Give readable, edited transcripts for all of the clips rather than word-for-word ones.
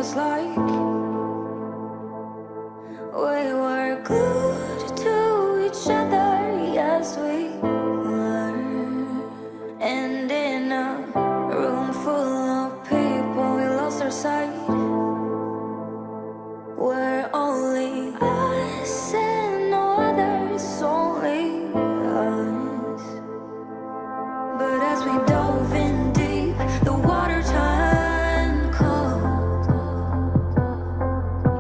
feels like we were glued to each other, yes we were. And in a room full of people, we lost our sight. We're only us and no others, only us. But as we dove in deep, the water turned cold.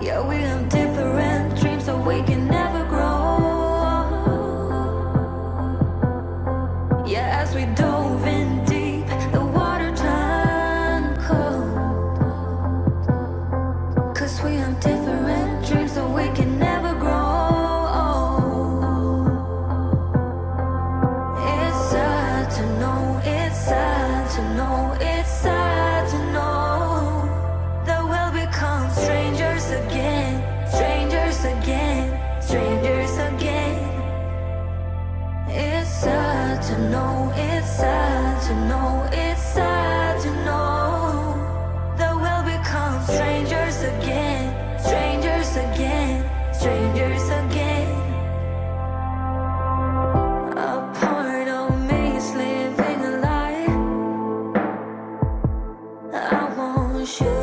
Yeah, we have different dreams, so we can never grow. Yeah, as we dove in deep, the water turned cold. 'Cause we have different dreams, so we can never grow. It's sad to know, it's sad to know, it's sad to know that we'll become strangers again, strangers again, strangers again. It's sad to know, it's sad to know, it's sad to know that we'll become strangers again, strangers again, strangers again. A part of me is living a lie. I want you.